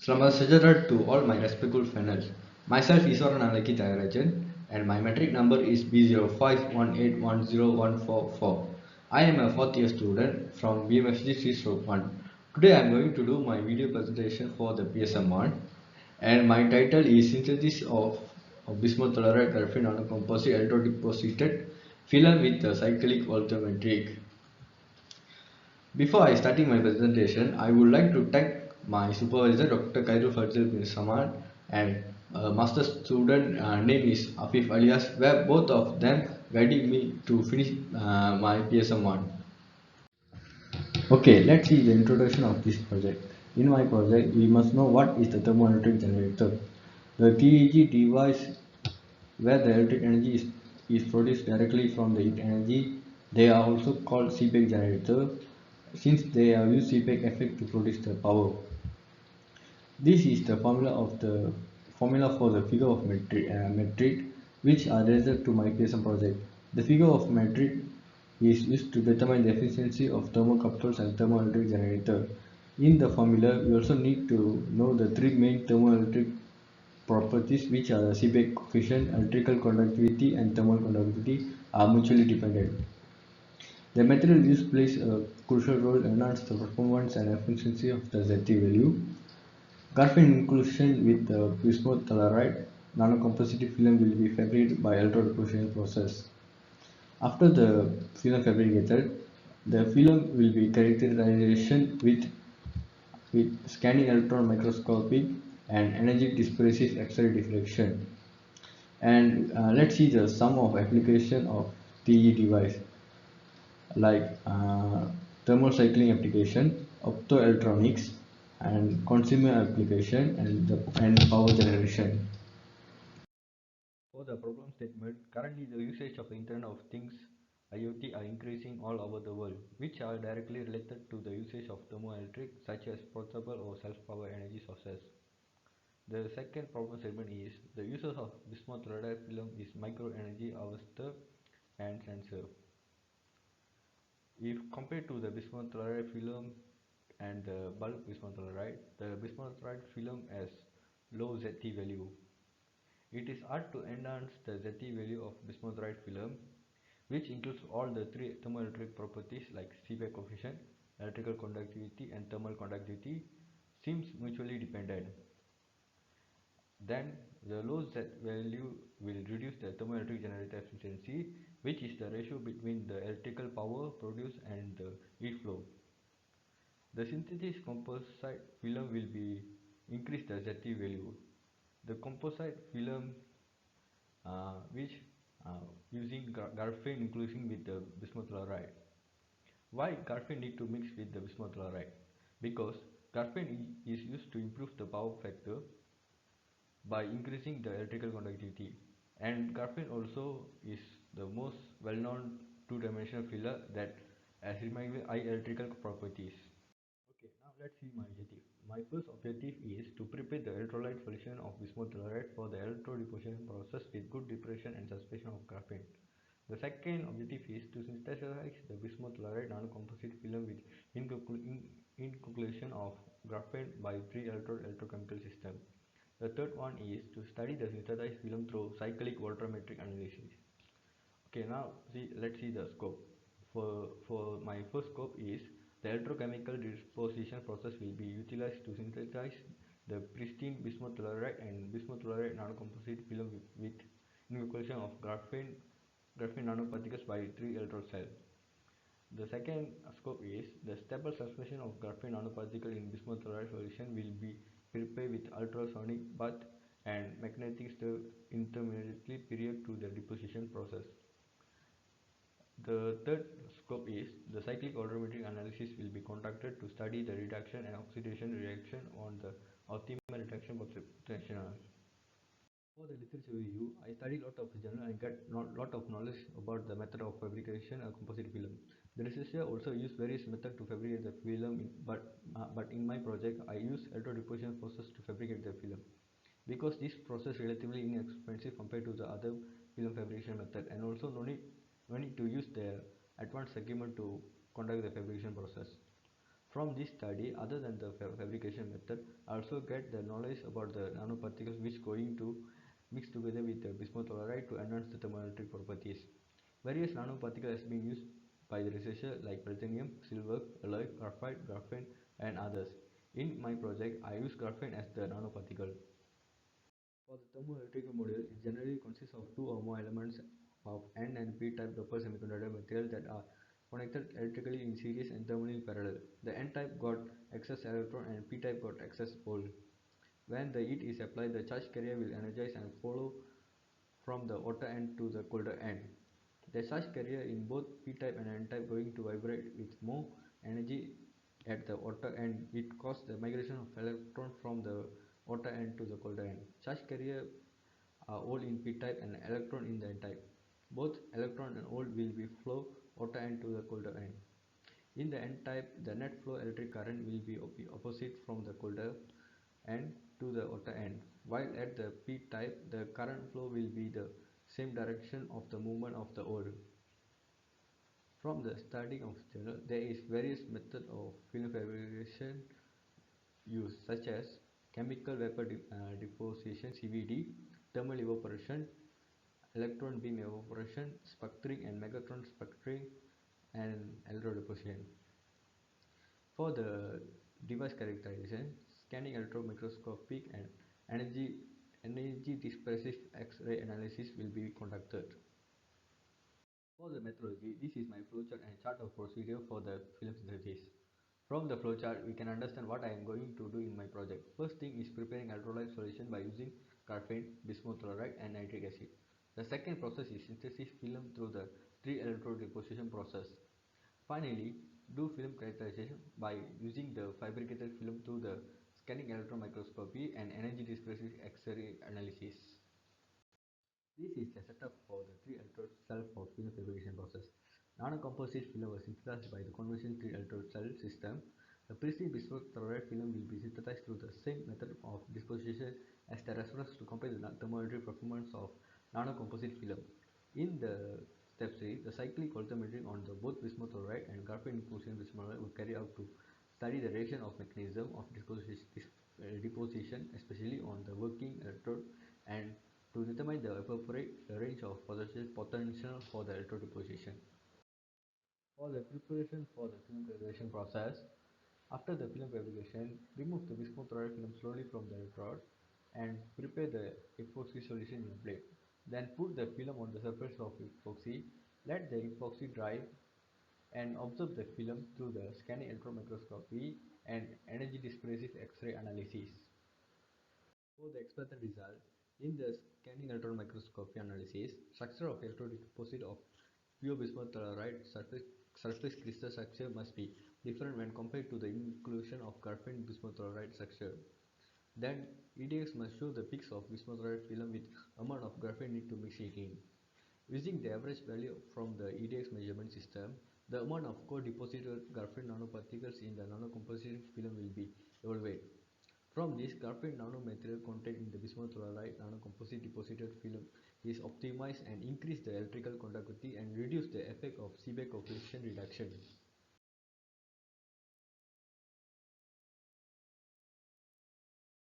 Selamat sejahtera to all my respectful panels. Myself Iswaran Alaki Tyagarajan and my metric number is B0518101444. I am a 4th year student from BMFG Sri Slope 1. Today I am going to do my video presentation for the PSM1 and my title is Synthesis of bismuth telluride graphene nanocomposite electrodeposited film with the cyclic voltammetric. Before I starting my presentation, I would like to thank my supervisor Dr. Khairul Fazil bin Saman and master student name is Afif Alias, where both of them guiding me to finish my PSM1. Okay, let's see the introduction of this project. In my project, we must know what is the thermoelectric generator. The TEG device where the electric energy is produced directly from the heat energy. They are also called Seebeck generator since they have used Seebeck effect to produce the power. This is the formula for the figure of metric which are related to my PSM project. The figure of metric is used to determine the efficiency of thermocouples and thermoelectric generator. In the formula, we also need to know the three main thermoelectric properties which are the Seebeck coefficient, electrical conductivity and thermal conductivity are mutually dependent. The material used plays a crucial role in enhance the performance and efficiency of the ZT value. Graphene inclusion with the bismuth telluride nanocomposite film will be fabricated by electrodeposition process. After the film fabricated, the film will be characterization with scanning electron microscopy and energy dispersive X-ray diffraction. And let's see the sum of application of TE device like thermal cycling application, optoelectronics, and consumer application and power generation. For the problem statement, currently the usage of Internet of Things IoT are increasing all over the world, which are directly related to the usage of thermoelectric such as portable or self-power energy sources. The second problem statement is the uses of bismuth telluride film is micro energy harvester and sensor. If compared to the bismuth telluride film and the bulk bismuth telluride, the bismuth telluride film has low ZT value. It is hard to enhance the ZT value of bismuth telluride film, which includes all the three thermoelectric properties like Seebeck coefficient, electrical conductivity and thermal conductivity seems mutually dependent. Then the low Z value will reduce the thermoelectric generator efficiency, which is the ratio between the electrical power produced and the heat flow. The synthetic composite film will be increase the ZT value. The composite film which using graphene including with the bismuth telluride. Why graphene need to mix with the bismuth telluride? Because graphene is used to improve the power factor by increasing the electrical conductivity, and graphene also is the most well-known two-dimensional filler that has remarkably high electrical properties. Okay, now let's see my objective. My first objective is to prepare the electrolyte solution of bismuth telluride for the electrodeposition process with good depression and suspension of graphene. The second objective is to synthesize the bismuth telluride nanocomposite film with inclusion of graphene by three-electrode electrochemical system. The third one is to study the synthesized film through cyclic voltammetric analysis. Okay, now let's see the scope. For my first scope is the electrochemical disposition process will be utilized to synthesize the pristine bismuth telluride and bismuth telluride nanocomposite film with inclusion of graphene nanoparticles by 3 electrode cell. The second scope is the stable suspension of graphene nanoparticle in bismuth telluride solution will be prepared with ultrasonic bath and magnetic stir intermediately prior to the deposition process. The third scope is the cyclic voltammetric analysis will be conducted to study the reduction and oxidation reaction on the optimal reduction potential. For the literature review, I studied a lot of journal and get a lot of knowledge about the method of fabrication of composite film. The researcher also used various methods to fabricate the film, but in my project, I use electrodeposition process to fabricate the film. Because this process is relatively inexpensive compared to the other film fabrication method, and also no need to use the advanced equipment to conduct the fabrication process. From this study, other than the fabrication method, I also get the knowledge about the nanoparticles which going to mix together with the bismuth telluride to enhance the thermoelectric properties. Various nanoparticles has been used by the researchers like platinum, silver, alloy, graphite, graphene and others. In my project, I use graphene as the nanoparticle. For the thermoelectric module, it generally consists of two or more elements of N and P type doped semiconductor material that are connected electrically in series and thermally parallel. The N type got excess electron and P type got excess hole. When the heat is applied, the charge carrier will energize and follow from the hotter end to the colder end. The charge carrier in both P-type and N-type going to vibrate with more energy at the hotter end. It causes the migration of electron from the hotter end to the colder end. Charge carrier are all in P-type and electron in the N-type. Both electron and hole will be flow hotter end to the colder end. In the N-type, the net flow electric current will be opposite from the colder end to the hotter end, while at the P-type, the current flow will be the same direction of the movement of the hole. From the study of journal, there is various methods of film fabrication used, such as chemical vapor deposition (CVD), thermal evaporation, electron beam evaporation, sputtering and megatron sputtering, and electrodeposition. For the device characterization, scanning electron microscopic and energy dispersive X-ray analysis will be conducted. For the methodology, this is my flowchart and chart of procedure for the film synthesis. From the flowchart, we can understand what I am going to do in my project. First thing is preparing electrolyte solution by using graphene, bismuth telluride and nitric acid. The second process is synthesis film through the 3-electrode deposition process. Finally, do film characterization by using the fabricated film through the scanning electron microscopy and energy dispersive X-ray analysis. This is the setup for the 3-electrode cell for film fabrication process. Nanocomposite film was synthesized by the conventional 3-electrode cell system. The precise bismuth telluride film will be synthesized through the same method of disposition as the reference to compare the thermoelectric performance of nanocomposite film. In the step 3, the cyclic voltammetry on the both bismuth telluride and graphene deposition bismuth telluride will carry out to study the reaction of mechanism of deposition, especially on the working electrode, and to determine the appropriate range of potential for the electrode deposition. For the preparation for the film fabrication process, after the film fabrication, remove the bismuth telluride film slowly from the electrode and prepare the epoxy solution in a plate. Then put the film on the surface of epoxy, let the epoxy dry and observe the film through the scanning electron microscopy and energy dispersive X-ray analysis. For the expected result, in the scanning electron microscopy analysis, structure of electrode deposit of pure bismuth telluride surface crystal structure must be different when compared to the inclusion of graphene bismuth telluride structure. Then EDX must show the peaks of bismuth telluride film with amount of graphene need to mix it in. Using the average value from the EDX measurement system, the amount of co-deposited graphene nanoparticles in the nanocomposite film will be evaluated. From this, graphene nanomaterial content in the bismuth telluride nanocomposite deposited film is optimized and increase the electrical conductivity and reduce the effect of Seebeck coefficient reduction.